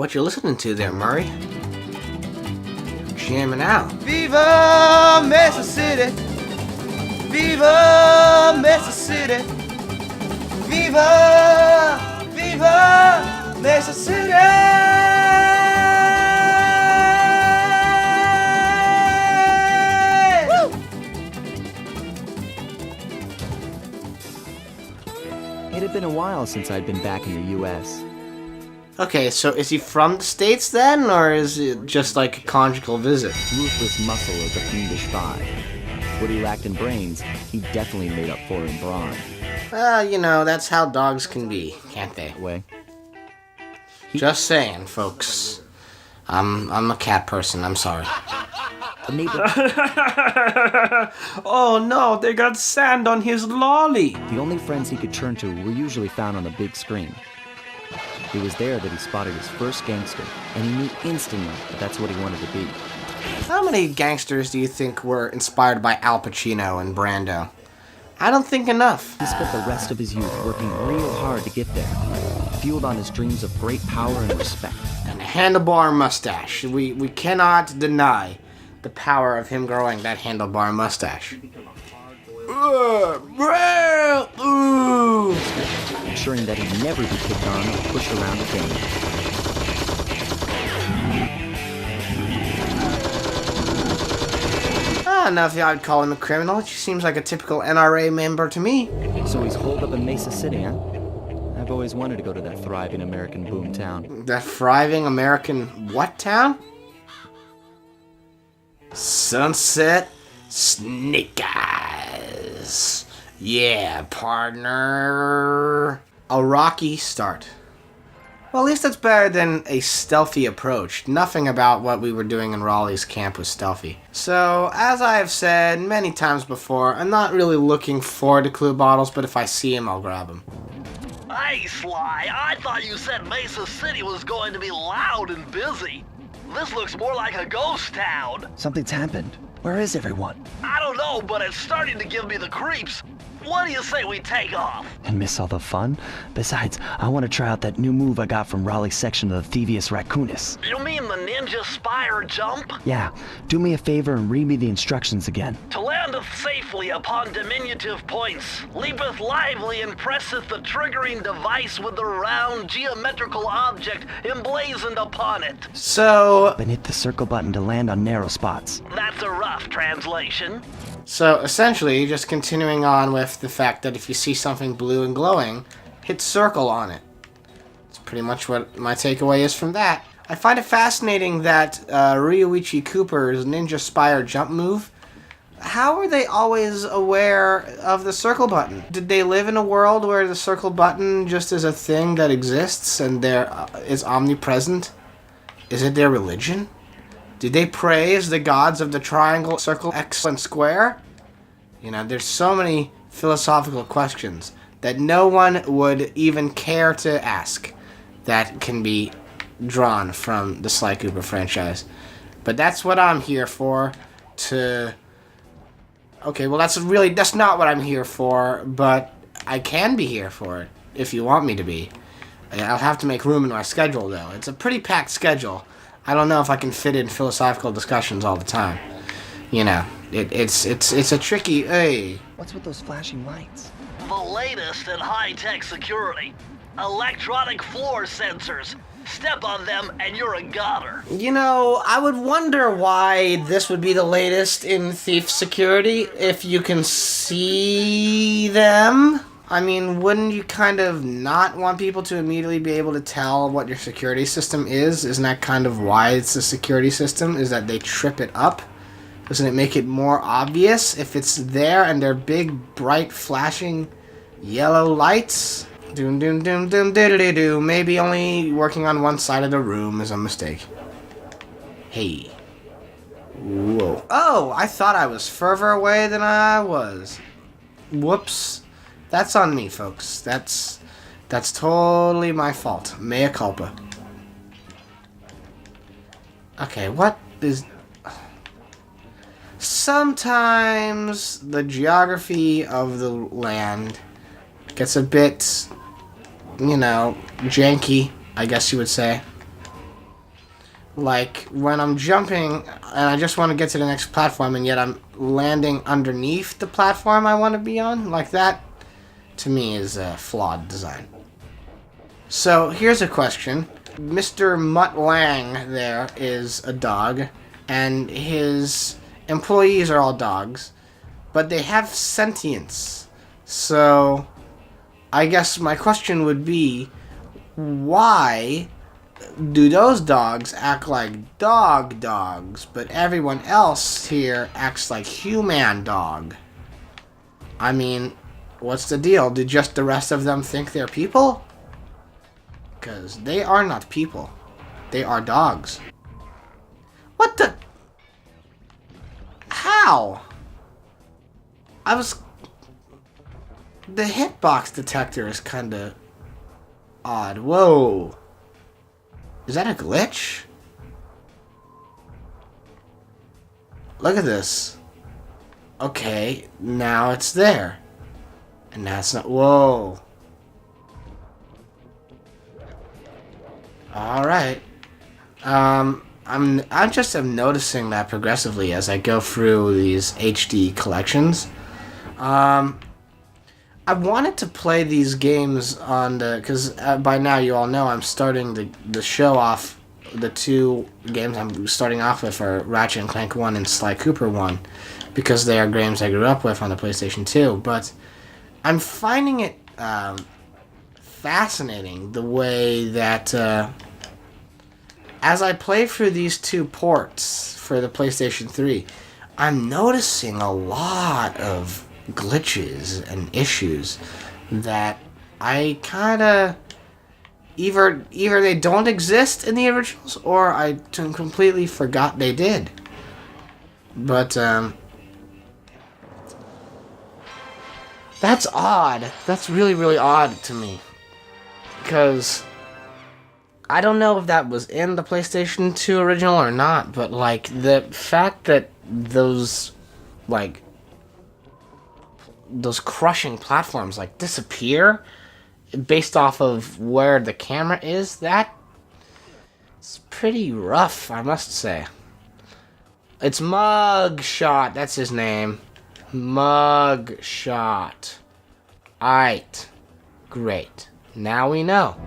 what you listening to there, Murray? Jamming out. Viva Mesa City! Viva Mesa City! Viva! Viva Mesa City! It had been a while since I'd been back in the U.S. Okay, so is he from the States then, or is it just like a conjugal visit? Ruthless muscle is a fiendish thigh. What he lacked in brains, he definitely made up for in brawn. Well, you know, that's how dogs can be, can't they? Way. Just saying, folks. I'm a cat person, I'm sorry. A neighbor. Oh no, they got sand on his lolly! The only friends he could turn to were usually found on the big screen. It was there that he spotted his first gangster, and he knew instantly that that's what he wanted to be. How many gangsters do you think were inspired by Al Pacino and Brando? I don't think enough. He spent the rest of his youth working real hard to get there, fueled on his dreams of great power and respect. And a handlebar mustache. We cannot deny the power of him growing that handlebar mustache. Ensuring that he'd never be kicked on or pushed around again. I don't know if I'd call him a criminal. He seems like a typical NRA member to me. So he's holed up in Mesa City, huh? I've always wanted to go to that thriving American boom town. That thriving American what town? Sunset Snake Eyes. Yeah, partner. A rocky start. Well, at least that's better than a stealthy approach. Nothing about what we were doing in Raleigh's camp was stealthy. So, as I have said many times before, I'm not really looking forward to clue bottles, but if I see him, I'll grab him. Hey, Sly, I thought you said Mesa City was going to be loud and busy. This looks more like a ghost town. Something's happened. Where is everyone? I don't know, but it's starting to give me the creeps. What do you say we take off? And miss all the fun? Besides, I want to try out that new move I got from Raleigh's section of the Thievius Raccoonus. You mean the ninja spire jump? Yeah, do me a favor and read me the instructions again. To landeth safely upon diminutive points, leapeth lively and presseth the triggering device with the round geometrical object emblazoned upon it. So, Then hit the circle button to land on narrow spots. That's a rough translation. So essentially, just continuing on with the fact that if you see something blue and glowing, hit circle on it. That's pretty much what my takeaway is from that. I find it fascinating that Ryuichi Cooper's Ninja Spire jump move, how are they always aware of the circle button? Did they live in a world where the circle button just is a thing that exists and there is omnipresent? Is it their religion? Did they praise the gods of the triangle, circle, X, and square? You know, there's so many philosophical questions that no one would even care to ask that can be drawn from the Sly Cooper franchise. But that's what I'm here for, to... Okay, well, that's not what I'm here for, but I can be here for it, if you want me to be. I'll have to make room in my schedule, though. It's a pretty packed schedule. I don't know if I can fit in philosophical discussions all the time. You know, it's a tricky. Hey. What's with those flashing lights? The latest in high-tech security. Electronic floor sensors. Step on them and you're a goner. You know, I would wonder why this would be the latest in thief security if you can see them. I mean, wouldn't you kind of not want people to immediately be able to tell what your security system is? Isn't that kind of why it's a security system? Is that they trip it up? Doesn't it make it more obvious if it's there and they're big, bright, flashing yellow lights? Doom, doom, doom, doom, doo-doo-doo-doo. Maybe only working on one side of the room is a mistake. Hey. Whoa. Oh, I thought I was further away than I was. Whoops. That's on me, folks. That's totally my fault. Mea culpa. Okay, what is... Sometimes the geography of the land gets a bit, you know, janky, I guess you would say. Like, when I'm jumping and I just want to get to the next platform and yet I'm landing underneath the platform I want to be on, like that, to me is a flawed design. So, here's a question. Mr. Mutt Lang there is a dog, and his employees are all dogs, but they have sentience. So, I guess my question would be, why do those dogs act like dogs, but everyone else here acts like human dog? I mean, what's the deal? Do just the rest of them think they're people? Because they are not people. They are dogs. What the? How? The hitbox detector is kind of odd. Whoa. Is that a glitch? Look at this. Okay, now it's there. And now it's not. Whoa. Alright. I just am noticing that progressively as I go through these HD collections. I wanted to play these games on the... Because by now you all know I'm starting the show off. The two games I'm starting off with are Ratchet and Clank 1 and Sly Cooper 1. Because they are games I grew up with on the PlayStation 2. But I'm finding it fascinating the way that... as I play through these two ports for the PlayStation 3, I'm noticing a lot of glitches and issues that I kind of either they don't exist in the originals or I completely forgot they did. But that's odd. That's really, really odd to me. Because I don't know if that was in the PlayStation 2 original or not, but like the fact that those crushing platforms like disappear based off of where the camera is, that's pretty rough, I must say. It's Mugshot, that's his name. Mugshot. Alright. Great. Now we know.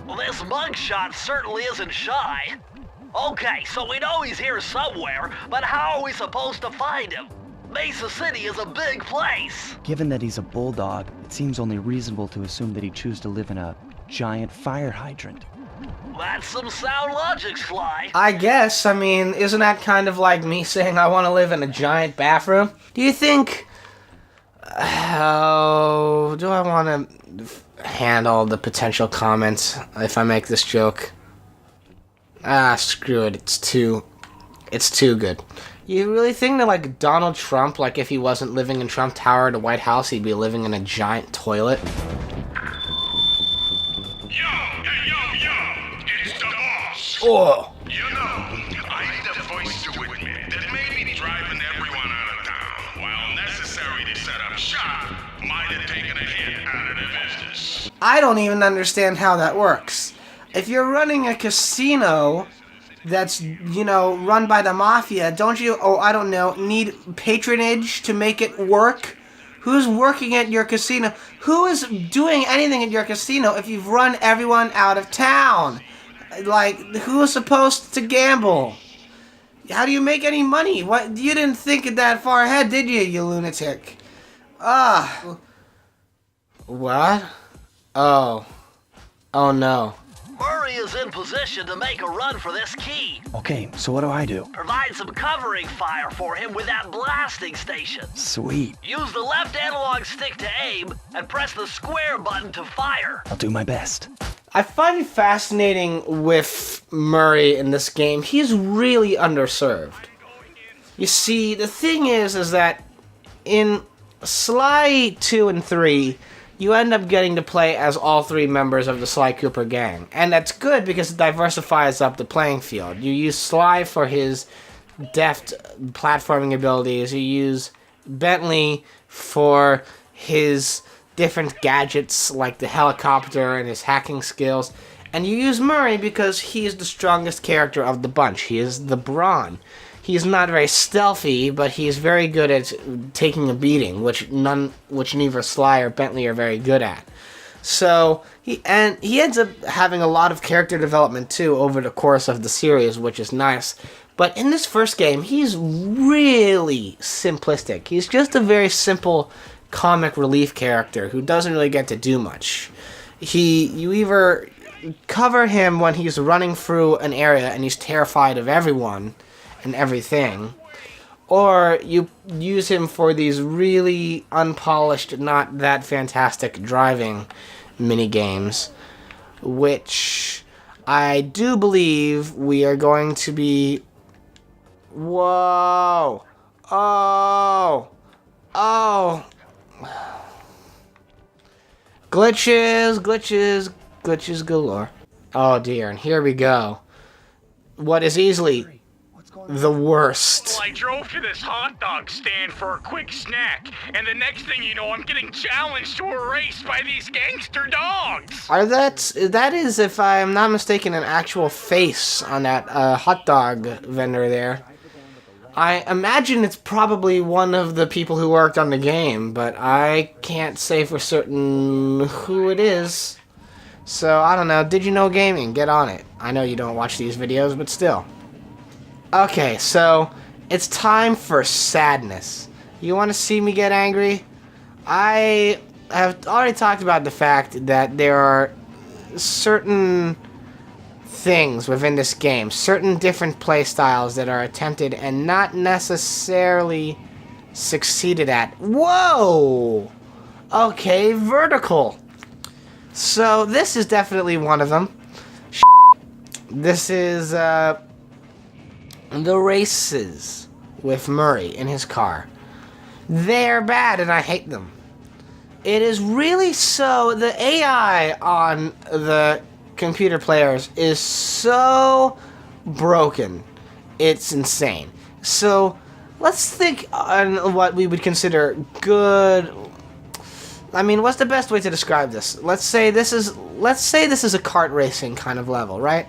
Well, this mugshot certainly isn't shy. Okay, so we know he's here somewhere, but how are we supposed to find him? Mesa City is a big place. Given that he's a bulldog, it seems only reasonable to assume that he'd choose to live in a giant fire hydrant. That's some sound logic, Sly. I guess, I mean, isn't that kind of like me saying I want to live in a giant bathroom? Do you think... How do I want to handle the potential comments if I make this joke? Screw it. It's too good. You really think that, like, Donald Trump, like, if he wasn't living in Trump Tower at the White House, he'd be living in a giant toilet? Yo, it's the boss. Oh! You know, I need a voice to admit that maybe driving everyone out of town, while necessary to set up shop, might have taken a hit out of the business. I don't even understand how that works. If you're running a casino that's, run by the mafia, don't you, need patronage to make it work? Who's working at your casino? Who is doing anything at your casino if you've run everyone out of town? Like, who is supposed to gamble? How do you make any money? What? You didn't think that far ahead, did you lunatic? What? Oh no. Murray is in position to make a run for this key. Okay, so what do I do? Provide some covering fire for him with that blasting station. Sweet. Use the left analog stick to aim and press the square button to fire. I'll do my best. I find it fascinating with Murray in this game. He's really underserved. You see, the thing is that in Sly 2 and 3, you end up getting to play as all three members of the Sly Cooper gang. And that's good because it diversifies up the playing field. You use Sly for his deft platforming abilities. You use Bentley for his different gadgets like the helicopter and his hacking skills. And you use Murray because he is the strongest character of the bunch. He is the brawn. He's not very stealthy, but he's very good at taking a beating, which neither Sly or Bentley are very good at. So he ends up having a lot of character development too over the course of the series, which is nice. But in this first game, he's really simplistic. He's just a very simple comic relief character who doesn't really get to do much. You either cover him when he's running through an area and he's terrified of everyone and everything, or you use him for these really unpolished, not that fantastic driving mini games, which I do believe we are going to be... Whoa! Oh! Oh! Glitches galore. Oh dear, and here we go. What is easily the worst. Well, I drove to this hot dog stand for a quick snack, and the next thing you know, I'm getting challenged to a race by these gangster dogs. That is, if I'm not mistaken, an actual face on that hot dog vendor there. I imagine it's probably one of the people who worked on the game, but I can't say for certain who it is. So, I don't know. Did you know gaming? Get on it. I know you don't watch these videos, but still. Okay, so it's time for sadness. You want to see me get angry? I have already talked about the fact that there are certain things within this game, certain different play styles that are attempted and not necessarily succeeded at. Whoa! Okay, vertical. So this is definitely one of them. This is the races with Murray in his car. They're bad and I hate them. It is really so... The AI on the computer players is so broken. It's insane. So let's think on what we would consider good... I mean, what's the best way to describe this? Let's say this is a kart racing kind of level, right?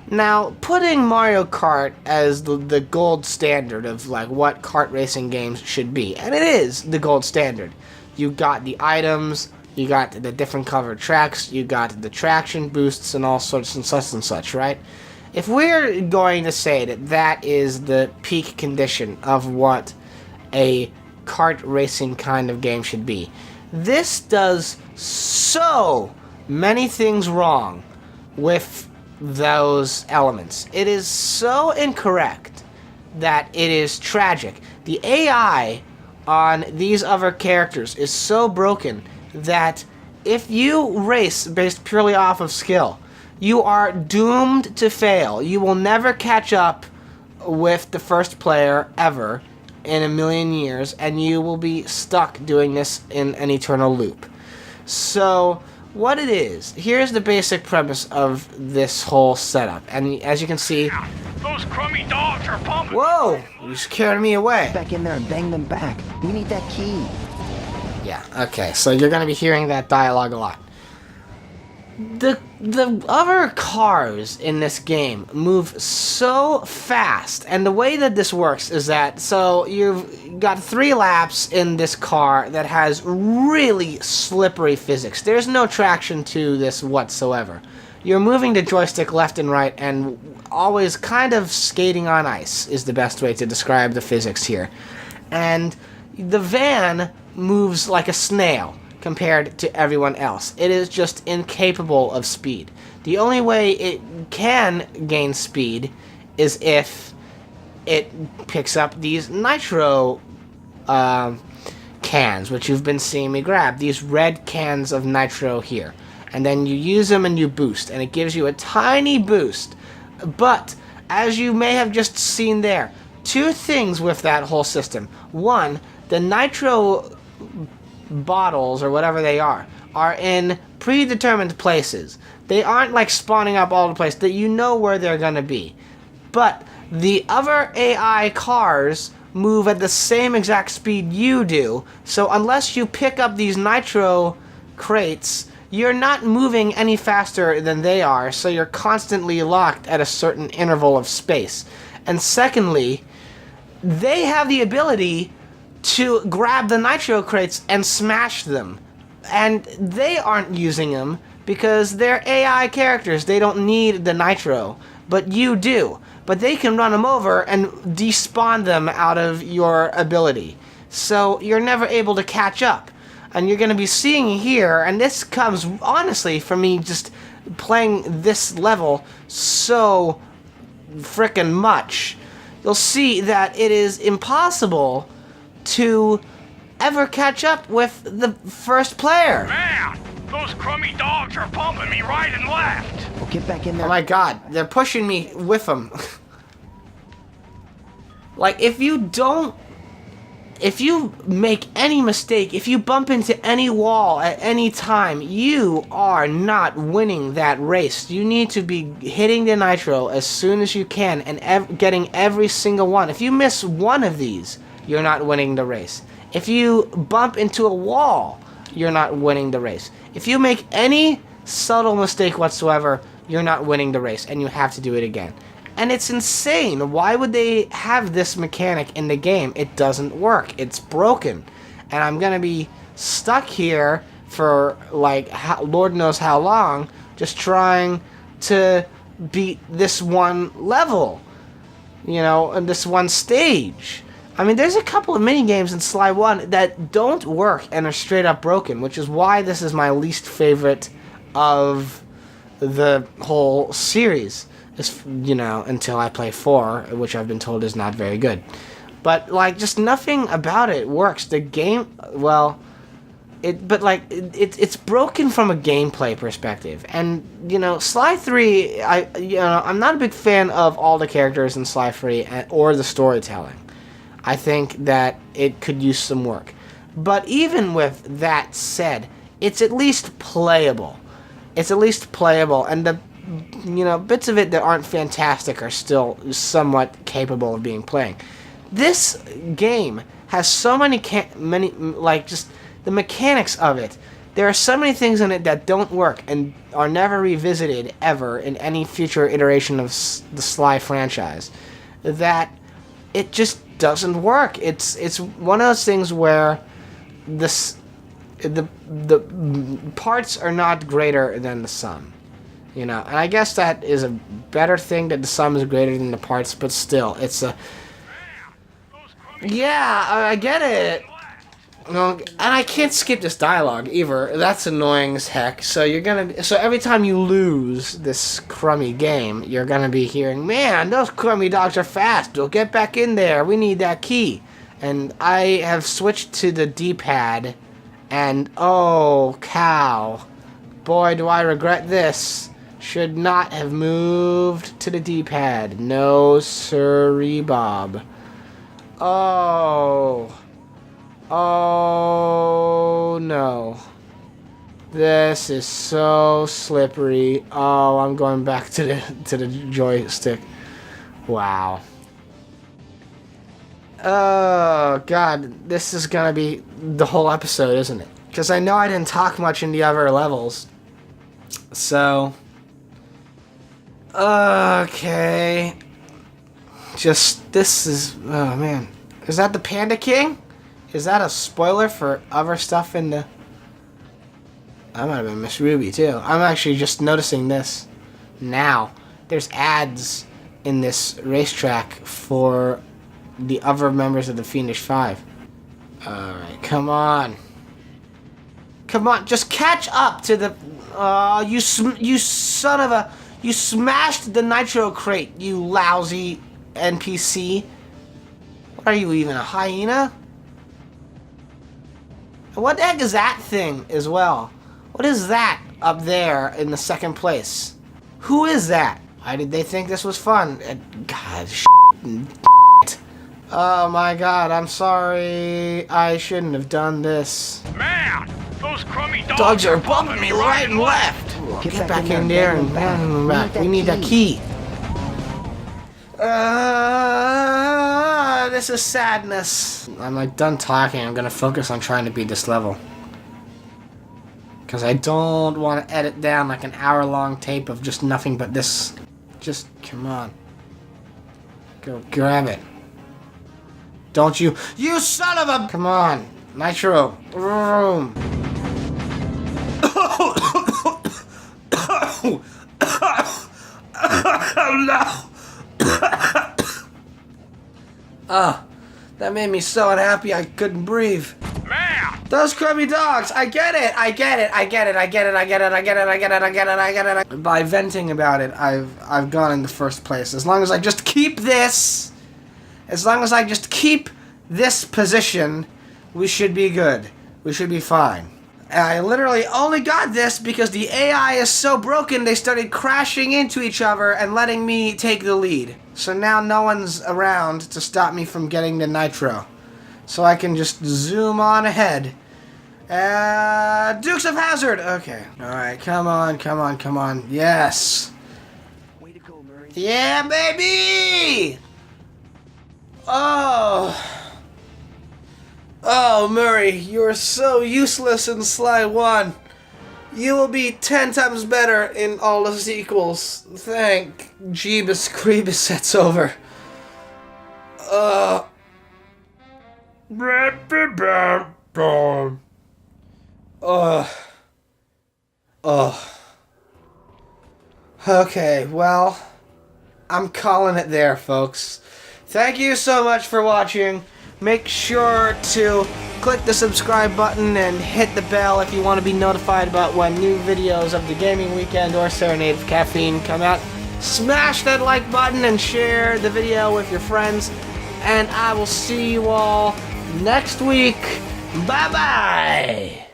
Now, putting Mario Kart as the gold standard of like what kart racing games should be, and it is the gold standard. You got the items, you got the different covered tracks, you got the traction boosts and all sorts and such, right? If we're going to say that that is the peak condition of what a kart racing kind of game should be, this does so many things wrong with those elements. It is so incorrect that it is tragic. The AI on these other characters is so broken that if you race based purely off of skill, you are doomed to fail. You will never catch up with the first player ever in a million years, and you will be stuck doing this in an eternal loop. So what it is, here's the basic premise of this whole setup. And as you can see... Those crummy dogs are pumping! Whoa! You scared me away. Back in there and bang them back. We need that key. Yeah, okay, so you're going to be hearing that dialogue a lot. The other cars in this game move so fast, and the way that this works is that, so you've got 3 laps in this car that has really slippery physics. There's no traction to this whatsoever. You're moving the joystick left and right and always kind of skating on ice is the best way to describe the physics here. And the van moves like a snail compared to everyone else. It is just incapable of speed. The only way it can gain speed is if it picks up these nitro cans, which you've been seeing me grab. These red cans of nitro here. And then you use them and you boost, and it gives you a tiny boost. But, as you may have just seen there, 2 things with that whole system. One, the nitro bottles, or whatever they are in predetermined places. They aren't like spawning up all the places, that you know where they're gonna be. But the other AI cars move at the same exact speed you do, so unless you pick up these nitro crates, you're not moving any faster than they are, so you're constantly locked at a certain interval of space. And secondly, they have the ability to grab the nitro crates and smash them. And they aren't using them because they're AI characters. They don't need the nitro, but you do. But they can run them over and despawn them out of your ability. So you're never able to catch up. And you're going to be seeing here, and this comes, honestly, from me just playing this level so frickin' much. You'll see that it is impossible to ever catch up with the first player. Man, those crummy dogs are bumping me right and left. Well, get back in there. Oh my god, they're pushing me with them. Like, if you make any mistake, if you bump into any wall at any time, you are not winning that race. You need to be hitting the nitro as soon as you can and getting every single one. If you miss one of these, you're not winning the race. If you bump into a wall, you're not winning the race. If you make any subtle mistake whatsoever, you're not winning the race, and you have to do it again. And it's insane. Why would they have this mechanic in the game? It doesn't work. It's broken. And I'm going to be stuck here for, like, Lord knows how long, just trying to beat this one level. You know, and this one stage. I mean, there's a couple of minigames in Sly 1 that don't work and are straight up broken, which is why this is my least favorite of the whole series. You know, until I play 4, which I've been told is not very good. But, like, just nothing about it works. The game, well, it's broken from a gameplay perspective. And, you know, Sly 3, I'm not a big fan of all the characters in Sly 3 or the storytelling. I think that it could use some work. But even with that said, it's at least playable. It's at least playable, and the bits of it that aren't fantastic are still somewhat capable of being playing. This game has so many, just the mechanics of it. There are so many things in it that don't work and are never revisited ever in any future iteration of the Sly franchise, that it just doesn't work. It's one of those things where the parts are not greater than the sum. You know, and I guess that is a better thing, that the sum is greater than the parts, but still, it's a... Yeah, I get it. No, and I can't skip this dialogue either. That's annoying as heck. So every time you lose this crummy game, you're gonna be hearing, man, those crummy dogs are fast. We'll get back in there. We need that key. And I have switched to the D-pad, and oh, cow. Boy, do I regret this. Should not have moved to the D-pad. No sirree, Bob. Oh. Oh, no. This is so slippery. Oh, I'm going back to the joystick. Wow. Oh, God. This is gonna be the whole episode, isn't it? Because I know I didn't talk much in the other levels. So... okay. This is... oh, man. Is that the Panda King? Is that a spoiler for other stuff in the... that might have been Miss Ruby, too. I'm actually just noticing this now. There's ads in this racetrack for the other members of the Fiendish Five. Alright, come on. Come on, just catch up to the... you son of a... You smashed the nitro crate, you lousy NPC. What are you, even a hyena? What the heck is that thing as well? What is that up there in the second place? Who is that? Why did they think this was fun? God, shit. Oh my God, I'm sorry. I shouldn't have done this. Man, those crummy Dogs are bumping me right and left. Get back in there and back. We need that key. This is sadness. I'm like done talking. I'm gonna focus on trying to beat this level. Because I don't want to edit down like an hour-long tape of just nothing but this. Just, come on. Go grab it. Don't you... You son of a... Come on. Nitro. Room. That made me so unhappy I couldn't breathe. Man! Those crummy dogs! I get it! I get it! I get it! I get it! I get it! I get it! I get it! I get it! I get it! By venting about it, I've gone in the first place. As long as I just keep this, as long as I just keep this position, we should be good. We should be fine. I literally only got this because the AI is so broken they started crashing into each other and letting me take the lead. So now no one's around to stop me from getting the nitro. So I can just zoom on ahead. Dukes of Hazzard! Okay. Alright, come on, come on, come on. Yes! Way to go, Murray. Yeah, baby! Oh! Oh, Murray, you're so useless in Sly 1. You will be 10 times better in all the sequels. Thank Jeebus Creebus it's over. Okay, well, I'm calling it there, folks. Thank you so much for watching. Make sure to click the subscribe button and hit the bell if you want to be notified about when new videos of the Gaming Weekend or Serenade of Caffeine come out. Smash that like button and share the video with your friends. And I will see you all next week. Bye-bye!